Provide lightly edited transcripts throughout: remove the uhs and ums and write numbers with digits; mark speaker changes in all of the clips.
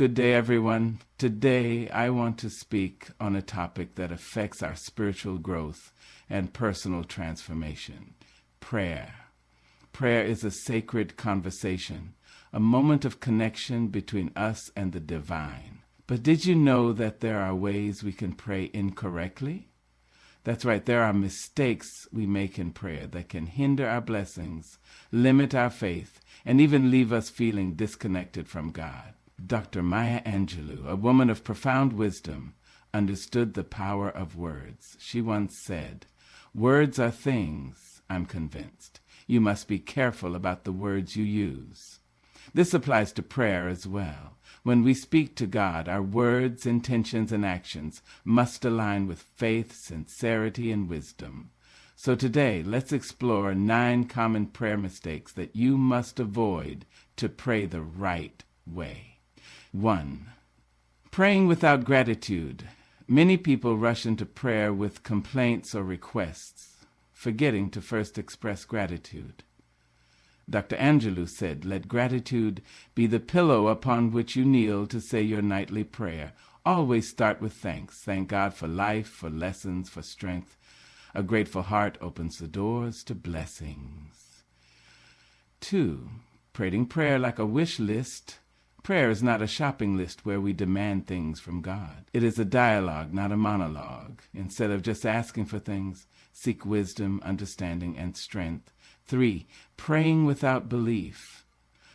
Speaker 1: Good day, everyone. Today, I want to speak on a topic that affects our spiritual growth and personal transformation: prayer. Prayer is a sacred conversation, a moment of connection between us and the divine. But did you know that there are ways we can pray incorrectly? That's right, there are mistakes we make in prayer that can hinder our blessings, limit our faith, and even leave us feeling disconnected from God. Dr. Maya Angelou, a woman of profound wisdom, understood the power of words. She once said, "Words are things, I'm convinced. You must be careful about the words you use." This applies to prayer as well. When we speak to God, our words, intentions, and actions must align with faith, sincerity, and wisdom. So today, let's explore 9 common prayer mistakes that you must avoid to pray the right way. 1. Praying without gratitude. Many people rush into prayer with complaints or requests, forgetting to first express gratitude. Dr. Angelou said, "Let gratitude be the pillow upon which you kneel to say your nightly prayer. Always start with thanks. Thank God for life, for lessons, for strength. A grateful heart opens the doors to blessings." 2. Praying prayer like a wish list. Prayer is not a shopping list where we demand things from God. It is a dialogue, not a monologue. Instead of just asking for things, seek wisdom, understanding, and strength. 3. Praying without belief.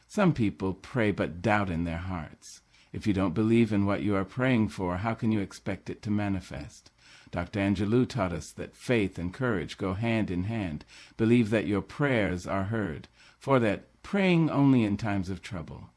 Speaker 1: Some people pray but doubt in their hearts. If you don't believe in what you are praying for, how can you expect it to manifest? Dr. Angelou taught us that faith and courage go hand in hand. Believe that your prayers are heard, for that praying only in times of trouble.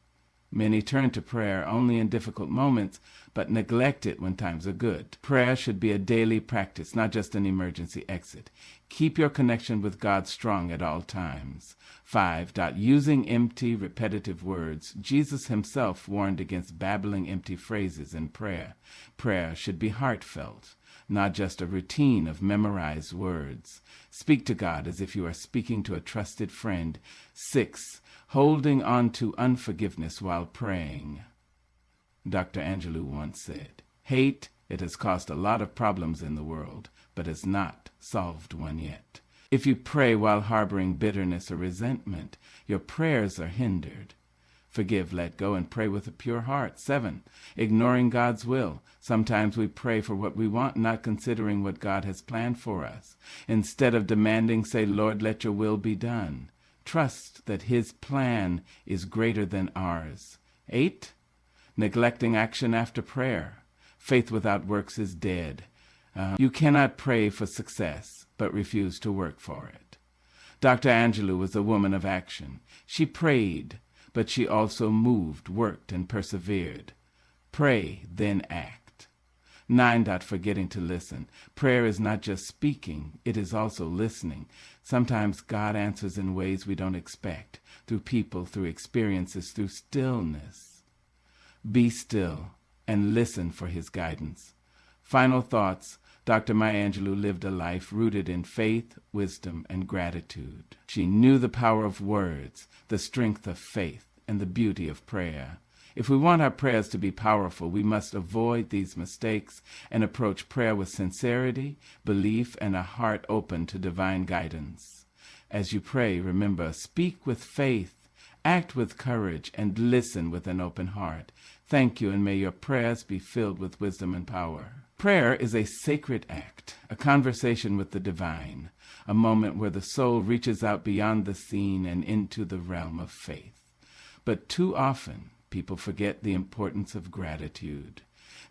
Speaker 1: Many turn to prayer only in difficult moments, but neglect it when times are good. Prayer should be a daily practice, not just an emergency exit. Keep your connection with God strong at all times. 5. Using empty, repetitive words. Jesus himself warned against babbling empty phrases in prayer. Prayer should be heartfelt, not just a routine of memorized words. Speak to God as if you are speaking to a trusted friend. 6. Holding on to unforgiveness while praying. Dr. Angelou once said, "Hate, it has caused a lot of problems in the world, but has not solved one yet." If you pray while harboring bitterness or resentment, your prayers are hindered. Forgive, let go, and pray with a pure heart. 7. Ignoring God's will. Sometimes we pray for what we want, not considering what God has planned for us. Instead of demanding, say, "Lord, let your will be done." Trust that his plan is greater than ours. 8. Neglecting action after prayer. Faith without works is dead. You cannot pray for success, but refuse to work for it. Dr. Angelou was a woman of action. She prayed, but she also moved, worked, and persevered. Pray, then act. 9. Forgetting to listen. Prayer is not just speaking, it is also listening. Sometimes God answers in ways we don't expect, through people, through experiences, through stillness. Be still and listen for his guidance. Final thoughts. Dr. Maya Angelou lived a life rooted in faith, wisdom, and gratitude. She knew the power of words, the strength of faith, and the beauty of prayer. If we want our prayers to be powerful, we must avoid these mistakes and approach prayer with sincerity, belief, and a heart open to divine guidance. As you pray, remember, speak with faith, act with courage, and listen with an open heart. Thank you, and may your prayers be filled with wisdom and power. Prayer is a sacred act, a conversation with the divine, a moment where the soul reaches out beyond the seen and into the realm of faith. But too often, people forget the importance of gratitude.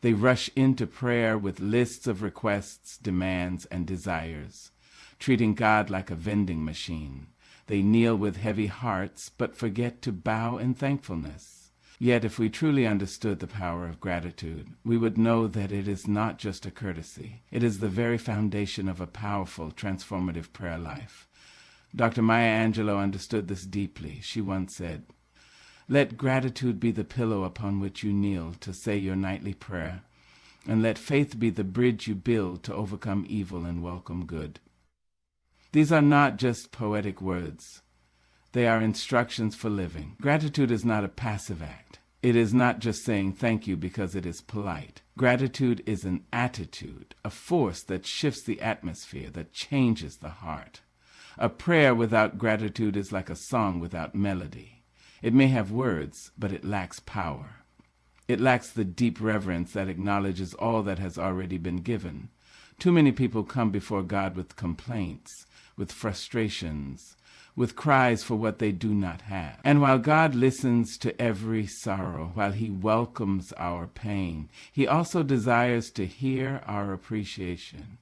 Speaker 1: They rush into prayer with lists of requests, demands, and desires, treating God like a vending machine. They kneel with heavy hearts, but forget to bow in thankfulness. Yet if we truly understood the power of gratitude, we would know that it is not just a courtesy. It is the very foundation of a powerful, transformative prayer life. Dr. Maya Angelou understood this deeply. She once said, "Let gratitude be the pillow upon which you kneel to say your nightly prayer, and let faith be the bridge you build to overcome evil and welcome good." These are not just poetic words. They are instructions for living. Gratitude is not a passive act. It is not just saying thank you because it is polite. Gratitude is an attitude, a force that shifts the atmosphere, that changes the heart. A prayer without gratitude is like a song without melody. It may have words, but it lacks power. It lacks the deep reverence that acknowledges all that has already been given. Too many people come before God with complaints, with frustrations, with cries for what they do not have. And while God listens to every sorrow, while he welcomes our pain, he also desires to hear our appreciation.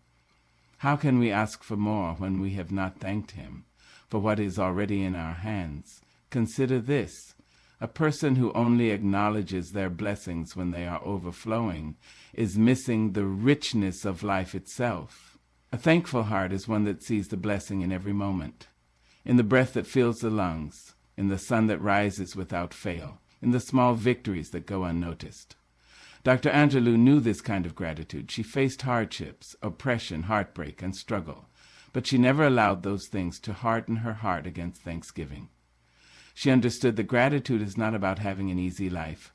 Speaker 1: How can we ask for more when we have not thanked him for what is already in our hands? Consider this. A person who only acknowledges their blessings when they are overflowing is missing the richness of life itself. A thankful heart is one that sees the blessing in every moment, in the breath that fills the lungs, in the sun that rises without fail, in the small victories that go unnoticed. Dr. Angelou knew this kind of gratitude. She faced hardships, oppression, heartbreak, and struggle, but she never allowed those things to harden her heart against thanksgiving. She understood that gratitude is not about having an easy life,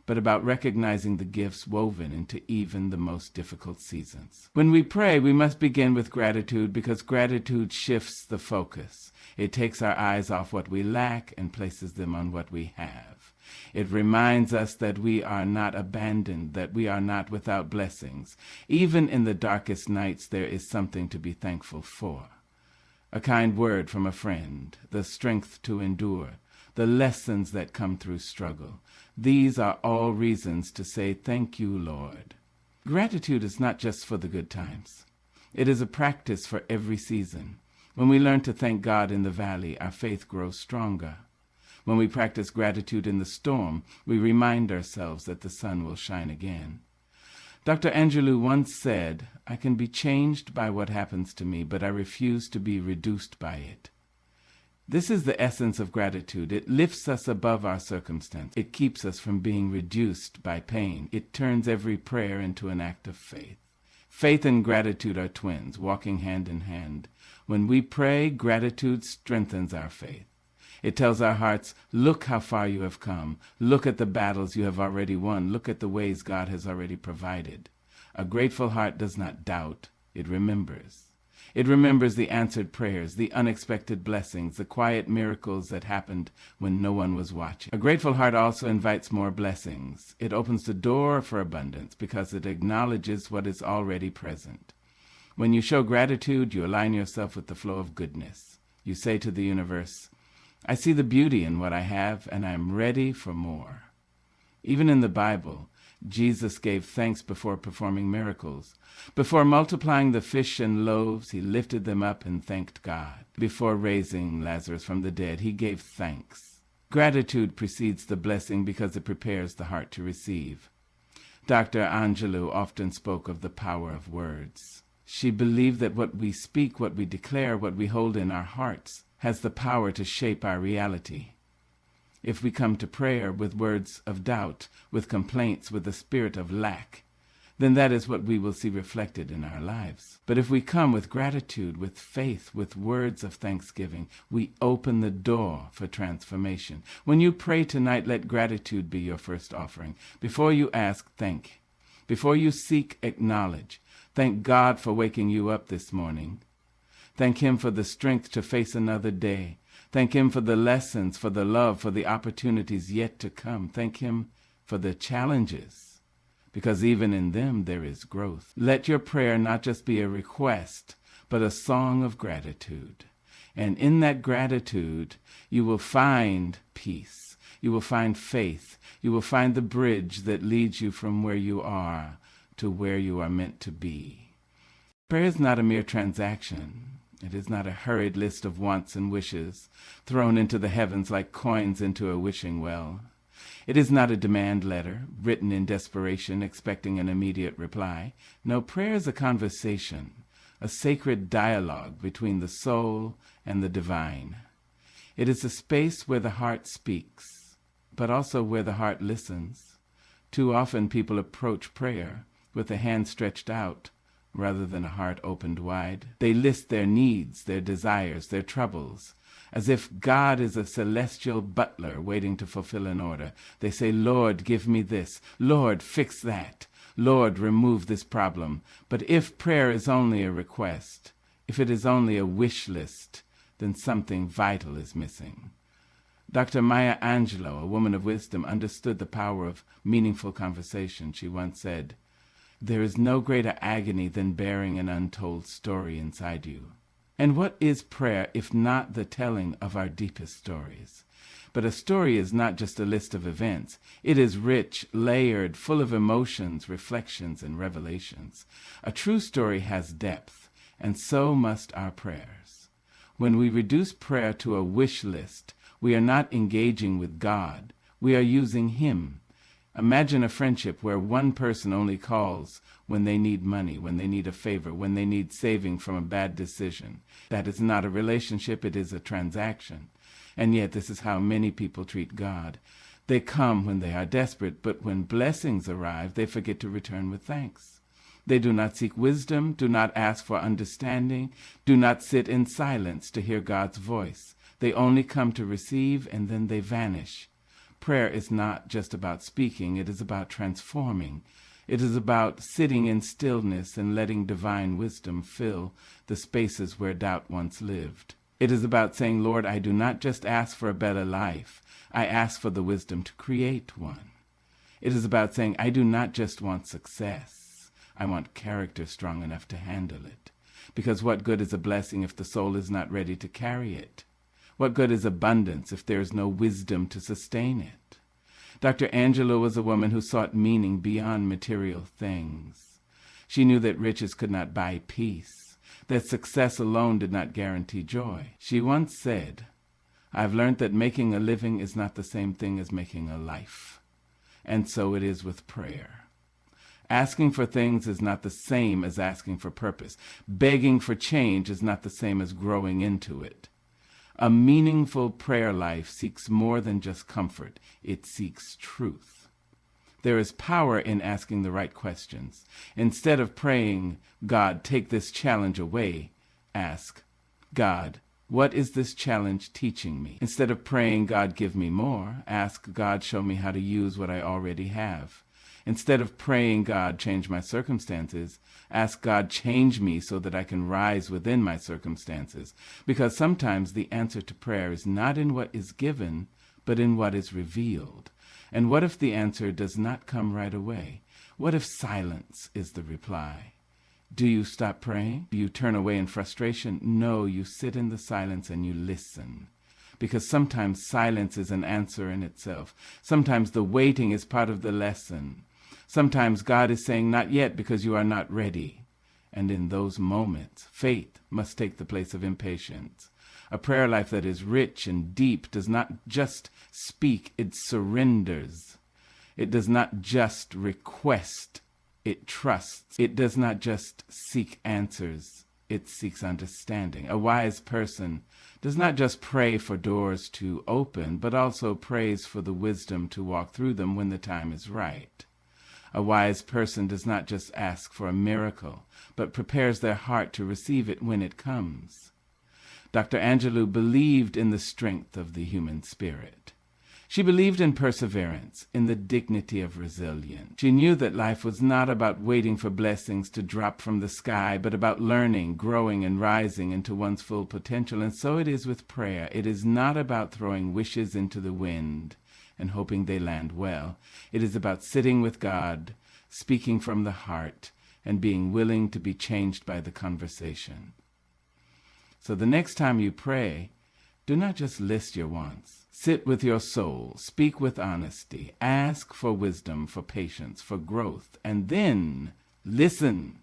Speaker 1: but about recognizing the gifts woven into even the most difficult seasons. When we pray, we must begin with gratitude because gratitude shifts the focus. It takes our eyes off what we lack and places them on what we have. It reminds us that we are not abandoned, that we are not without blessings. Even in the darkest nights, there is something to be thankful for. A kind word from a friend, the strength to endure, the lessons that come through struggle. These are all reasons to say, thank you, Lord. Gratitude is not just for the good times. It is a practice for every season. When we learn to thank God in the valley, our faith grows stronger. When we practice gratitude in the storm, we remind ourselves that the sun will shine again. Dr. Angelou once said, I can be changed by what happens to me, but I refuse to be reduced by it. This is the essence of gratitude. It lifts us above our circumstance. It keeps us from being reduced by pain. It turns every prayer into an act of faith. Faith and gratitude are twins, walking hand in hand. When we pray, gratitude strengthens our faith. It tells our hearts, look how far you have come. Look at the battles you have already won. Look at the ways God has already provided. A grateful heart does not doubt. It remembers. It remembers the answered prayers, the unexpected blessings, the quiet miracles that happened when no one was watching. A grateful heart also invites more blessings. It opens the door for abundance because it acknowledges what is already present. When you show gratitude, you align yourself with the flow of goodness. You say to the universe, I see the beauty in what I have, and I am ready for more. Even in the Bible, Jesus gave thanks before performing miracles. Before multiplying the fish and loaves, he lifted them up and thanked God. Before raising Lazarus from the dead, he gave thanks. Gratitude precedes the blessing because it prepares the heart to receive. Dr. Angelou often spoke of the power of words. She believed that what we speak, what we declare, what we hold in our hearts, has the power to shape our reality. If we come to prayer with words of doubt, with complaints, with a spirit of lack, then that is what we will see reflected in our lives. But if we come with gratitude, with faith, with words of thanksgiving, we open the door for transformation. When you pray tonight, let gratitude be your first offering. Before you ask, thank. Before you seek, acknowledge. Thank God for waking you up this morning. Thank him for the strength to face another day. Thank him for the lessons, for the love, for the opportunities yet to come. Thank him for the challenges, because even in them there is growth. Let your prayer not just be a request, but a song of gratitude. And in that gratitude, you will find peace. You will find faith. You will find the bridge that leads you from where you are to where you are meant to be. Prayer is not a mere transaction. It is not a hurried list of wants and wishes thrown into the heavens like coins into a wishing well. It is not a demand letter written in desperation expecting an immediate reply. No, prayer is a conversation, a sacred dialogue between the soul and the divine. It is a space where the heart speaks, but also where the heart listens. Too often people approach prayer with a hand stretched out rather than a heart opened wide. They list their needs, their desires, their troubles, as if God is a celestial butler waiting to fulfill an order. They say, Lord, give me this. Lord, fix that. Lord, remove this problem. But if prayer is only a request, if it is only a wish list, then something vital is missing. Dr. Maya Angelou, a woman of wisdom, understood the power of meaningful conversation. She once said, "There is no greater agony than bearing an untold story inside you." And what is prayer if not the telling of our deepest stories? But a story is not just a list of events. It is rich, layered, full of emotions, reflections, and revelations. A true story has depth, and so must our prayers. When we reduce prayer to a wish list, we are not engaging with God. We are using Him. Imagine a friendship where one person only calls when they need money, when they need a favor, when they need saving from a bad decision. That is not a relationship, it is a transaction. And yet this is how many people treat God. They come when they are desperate, but when blessings arrive, they forget to return with thanks. They do not seek wisdom, do not ask for understanding, do not sit in silence to hear God's voice. They only come to receive, and then they vanish. Prayer is not just about speaking, it is about transforming. It is about sitting in stillness and letting divine wisdom fill the spaces where doubt once lived. It is about saying, Lord, I do not just ask for a better life, I ask for the wisdom to create one. It is about saying, I do not just want success, I want character strong enough to handle it. Because what good is a blessing if the soul is not ready to carry it? What good is abundance if there is no wisdom to sustain it? Dr. Angelou was a woman who sought meaning beyond material things. She knew that riches could not buy peace, that success alone did not guarantee joy. She once said, I've learned that making a living is not the same thing as making a life. And so it is with prayer. Asking for things is not the same as asking for purpose. Begging for change is not the same as growing into it. A meaningful prayer life seeks more than just comfort. It seeks truth. There is power in asking the right questions. Instead of praying, God, take this challenge away, ask, God, what is this challenge teaching me? Instead of praying, God, give me more, ask, God, show me how to use what I already have. Instead of praying, God, change my circumstances, ask God, change me so that I can rise within my circumstances. Because sometimes the answer to prayer is not in what is given, but in what is revealed. And what if the answer does not come right away? What if silence is the reply? Do you stop praying? Do you turn away in frustration? No, you sit in the silence and you listen. Because sometimes silence is an answer in itself. Sometimes the waiting is part of the lesson. Sometimes God is saying, not yet, because you are not ready. And in those moments, faith must take the place of impatience. A prayer life that is rich and deep does not just speak, it surrenders. It does not just request, it trusts. It does not just seek answers, it seeks understanding. A wise person does not just pray for doors to open, but also prays for the wisdom to walk through them when the time is right. A wise person does not just ask for a miracle, but prepares their heart to receive it when it comes. Dr. Angelou believed in the strength of the human spirit. She believed in perseverance, in the dignity of resilience. She knew that life was not about waiting for blessings to drop from the sky, but about learning, growing, and rising into one's full potential. And so it is with prayer. It is not about throwing wishes into the wind and hoping they land well. It is about sitting with God, speaking from the heart, and being willing to be changed by the conversation. So the next time you pray, do not just list your wants. Sit with your soul, speak with honesty, ask for wisdom, for patience, for growth, and then listen.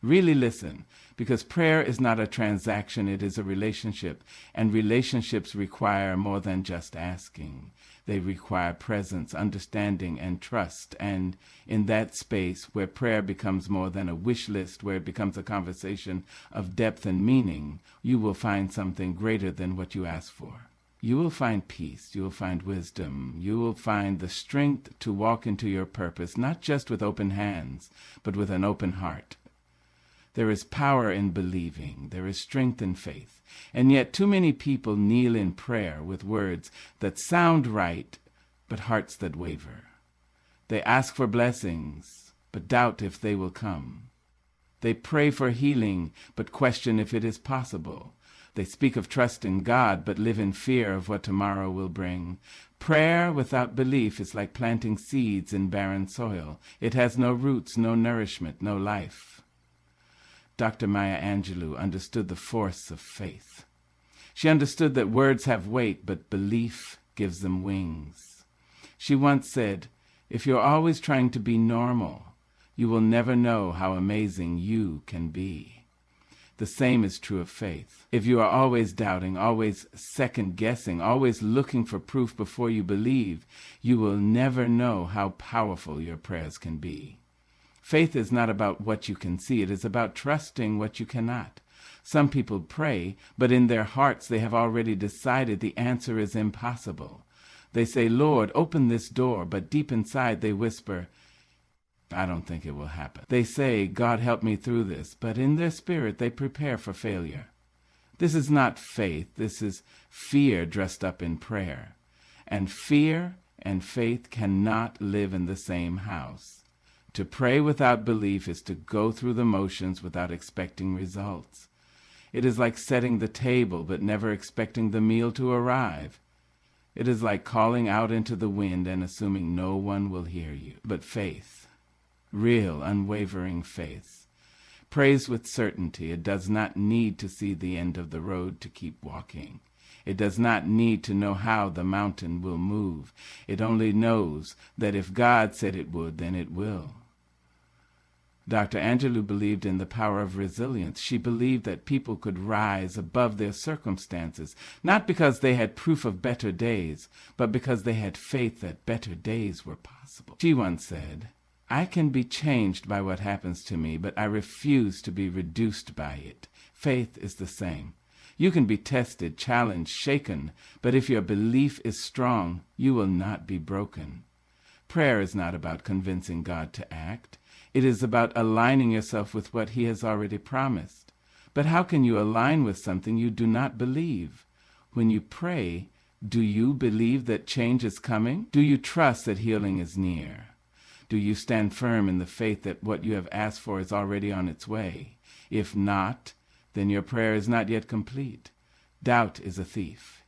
Speaker 1: Really listen, because prayer is not a transaction, it is a relationship, and relationships require more than just asking. They require presence, understanding, and trust, and in that space where prayer becomes more than a wish list, where it becomes a conversation of depth and meaning, you will find something greater than what you asked for. You will find peace, you will find wisdom, you will find the strength to walk into your purpose, not just with open hands, but with an open heart. There is power in believing. There is strength in faith. And yet too many people kneel in prayer with words that sound right, but hearts that waver. They ask for blessings, but doubt if they will come. They pray for healing, but question if it is possible. They speak of trust in God, but live in fear of what tomorrow will bring. Prayer without belief is like planting seeds in barren soil. It has no roots, no nourishment, no life. Dr. Maya Angelou understood the force of faith. She understood that words have weight, but belief gives them wings. She once said, "If you're always trying to be normal, you will never know how amazing you can be." The same is true of faith. If you are always doubting, always second-guessing, always looking for proof before you believe, you will never know how powerful your prayers can be. Faith is not about what you can see. It is about trusting what you cannot. Some people pray, but in their hearts they have already decided the answer is impossible. They say, "Lord, open this door," but deep inside they whisper, "I don't think it will happen." They say, "God, help me through this," but in their spirit they prepare for failure. This is not faith. This is fear dressed up in prayer. And fear and faith cannot live in the same house. To pray without belief is to go through the motions without expecting results. It is like setting the table but never expecting the meal to arrive. It is like calling out into the wind and assuming no one will hear you. But faith, real, unwavering faith, prays with certainty. It does not need to see the end of the road to keep walking. It does not need to know how the mountain will move. It only knows that if God said it would, then it will. Dr. Angelou believed in the power of resilience. She believed that people could rise above their circumstances, not because they had proof of better days, but because they had faith that better days were possible. She once said, "I can be changed by what happens to me, but I refuse to be reduced by it." Faith is the same. You can be tested, challenged, shaken, but if your belief is strong, you will not be broken. Prayer is not about convincing God to act. It is about aligning yourself with what he has already promised. But how can you align with something you do not believe? When you pray, do you believe that change is coming? Do you trust that healing is near? Do you stand firm in the faith that what you have asked for is already on its way? If not, then your prayer is not yet complete. Doubt is a thief.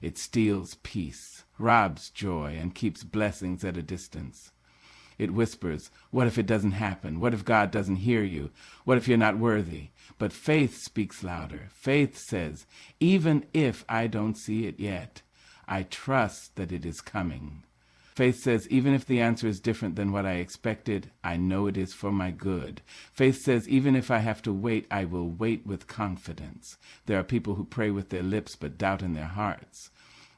Speaker 1: It steals peace, robs joy, and keeps blessings at a distance. It whispers, "What if it doesn't happen? What if God doesn't hear you? What if you're not worthy?" But faith speaks louder. Faith says, "Even if I don't see it yet, I trust that it is coming." Faith says, "Even if the answer is different than what I expected, I know it is for my good." Faith says, "Even if I have to wait, I will wait with confidence." There are people who pray with their lips but doubt in their hearts.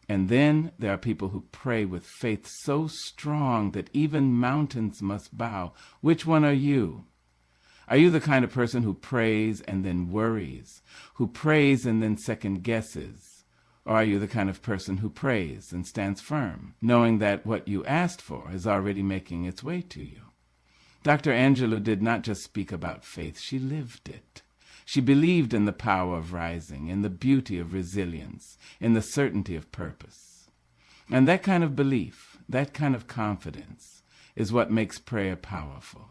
Speaker 1: And then there are people who pray with faith so strong that even mountains must bow. Which one are you? Are you the kind of person who prays and then worries, who prays and then second guesses? Or are you the kind of person who prays and stands firm, knowing that what you asked for is already making its way to you? Dr. Angelou did not just speak about faith, she lived it. She believed in the power of rising, in the beauty of resilience, in the certainty of purpose. And that kind of belief, that kind of confidence, is what makes prayer powerful.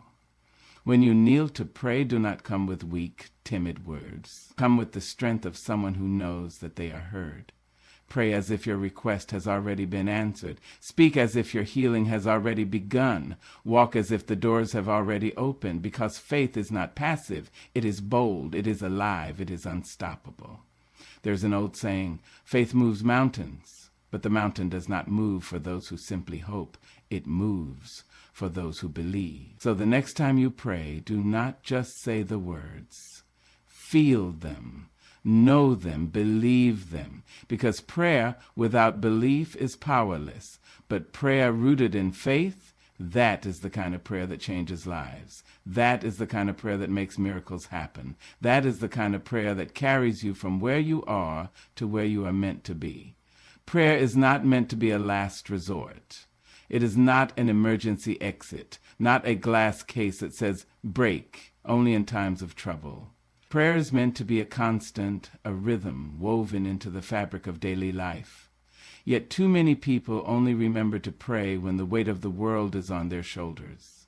Speaker 1: When you kneel to pray, do not come with weak, timid words. Come with the strength of someone who knows that they are heard. Pray as if your request has already been answered. Speak as if your healing has already begun. Walk as if the doors have already opened, because faith is not passive. It is bold, it is alive, it is unstoppable. There's an old saying, faith moves mountains, but the mountain does not move for those who simply hope. It moves for those who believe. So the next time you pray, do not just say the words. Feel them. Know them, believe them, because prayer without belief is powerless. But prayer rooted in faith, that is the kind of prayer that changes lives. That is the kind of prayer that makes miracles happen. That is the kind of prayer that carries you from where you are to where you are meant to be. Prayer is not meant to be a last resort. It is not an emergency exit, not a glass case that says break only in times of trouble. Prayer is meant to be a constant, a rhythm woven into the fabric of daily life. Yet too many people only remember to pray when the weight of the world is on their shoulders.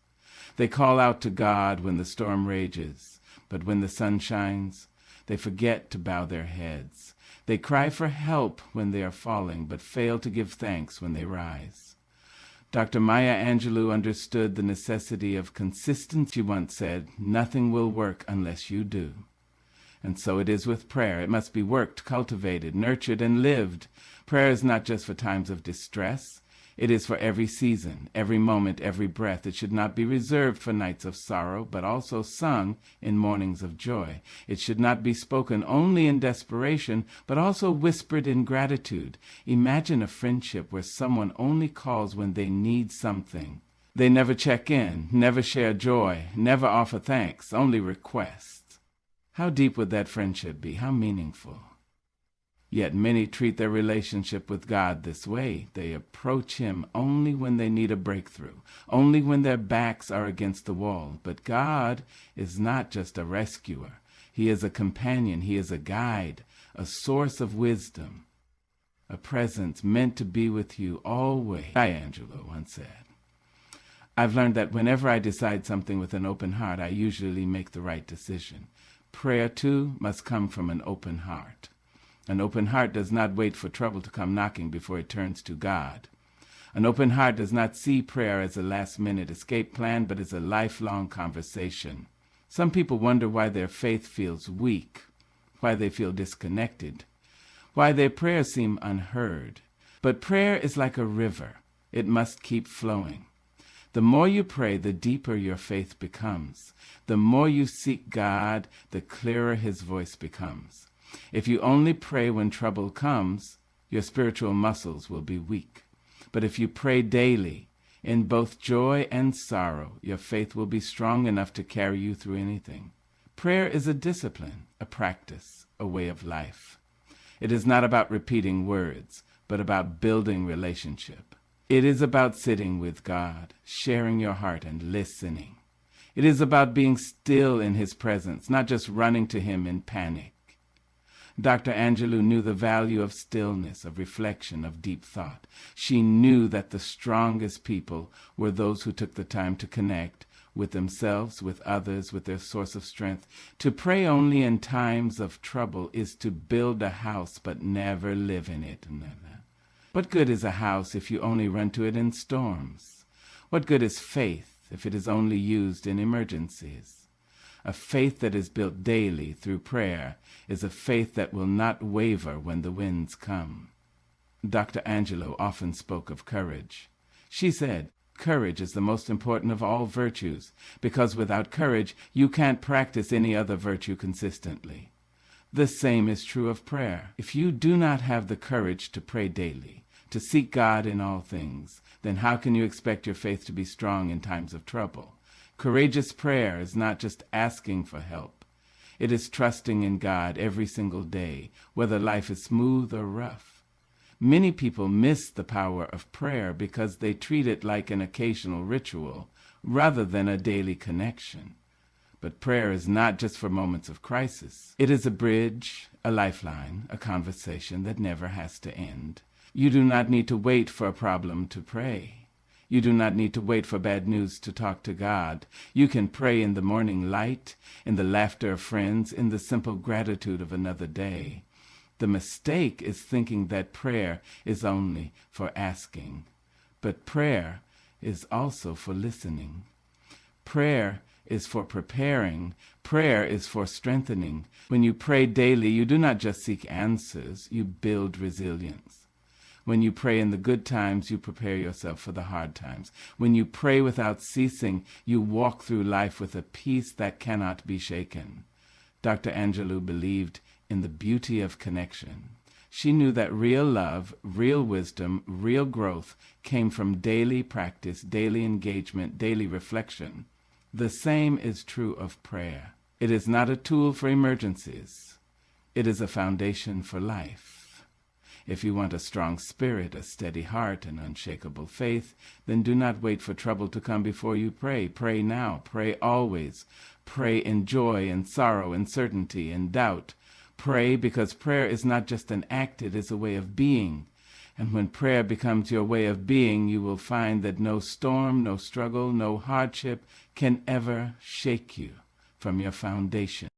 Speaker 1: They call out to God when the storm rages, but when the sun shines, they forget to bow their heads. They cry for help when they are falling, but fail to give thanks when they rise. Dr. Maya Angelou understood the necessity of consistency. She once said, "Nothing will work unless you do." And so it is with prayer. It must be worked, cultivated, nurtured, and lived. Prayer is not just for times of distress. It is for every season, every moment, every breath. It should not be reserved for nights of sorrow, but also sung in mornings of joy. It should not be spoken only in desperation, but also whispered in gratitude. Imagine a friendship where someone only calls when they need something. They never check in, never share joy, never offer thanks, only request. How deep would that friendship be? How meaningful? Yet many treat their relationship with God this way. They approach Him only when they need a breakthrough, only when their backs are against the wall. But God is not just a rescuer. He is a companion. He is a guide, a source of wisdom, a presence meant to be with you always. Angelou once said, "I've learned that whenever I decide something with an open heart, I usually make the right decision." Prayer, too, must come from an open heart. An open heart does not wait for trouble to come knocking before it turns to God. An open heart does not see prayer as a last-minute escape plan, but as a lifelong conversation. Some people wonder why their faith feels weak, why they feel disconnected, why their prayers seem unheard. But prayer is like a river. It must keep flowing. The more you pray, the deeper your faith becomes. The more you seek God, the clearer His voice becomes. If you only pray when trouble comes, your spiritual muscles will be weak. But if you pray daily, in both joy and sorrow, your faith will be strong enough to carry you through anything. Prayer is a discipline, a practice, a way of life. It is not about repeating words, but about building relationship. It is about sitting with God, sharing your heart and listening. It is about being still in His presence, not just running to Him in panic. Dr. Angelou knew the value of stillness, of reflection, of deep thought. She knew that the strongest people were those who took the time to connect with themselves, with others, with their source of strength. To pray only in times of trouble is to build a house but never live in it. What good is a house if you only run to it in storms? What good is faith if it is only used in emergencies? A faith that is built daily through prayer is a faith that will not waver when the winds come. Dr. Angelou often spoke of courage. She said, "Courage is the most important of all virtues, because without courage you can't practice any other virtue consistently." The same is true of prayer. If you do not have the courage to pray daily, to seek God in all things, then how can you expect your faith to be strong in times of trouble? Courageous prayer is not just asking for help. It is trusting in God every single day, whether life is smooth or rough. Many people miss the power of prayer because they treat it like an occasional ritual rather than a daily connection. But prayer is not just for moments of crisis. It is a bridge, a lifeline, a conversation that never has to end. You do not need to wait for a problem to pray. You do not need to wait for bad news to talk to God. You can pray in the morning light, in the laughter of friends, in the simple gratitude of another day. The mistake is thinking that prayer is only for asking. But prayer is also for listening. Prayer is for preparing. Prayer is for strengthening. When you pray daily, you do not just seek answers, you build resilience. When you pray in the good times, you prepare yourself for the hard times. When you pray without ceasing, you walk through life with a peace that cannot be shaken. Dr. Angelou believed in the beauty of connection. She knew that real love, real wisdom, real growth came from daily practice, daily engagement, daily reflection. The same is true of prayer. It is not a tool for emergencies. It is a foundation for life. If you want a strong spirit, a steady heart, and unshakable faith, then do not wait for trouble to come before you pray. Pray now. Pray always. Pray in joy and sorrow and certainty and doubt. Pray because prayer is not just an act, it is a way of being. And when prayer becomes your way of being, you will find that no storm, no struggle, no hardship can ever shake you from your foundation.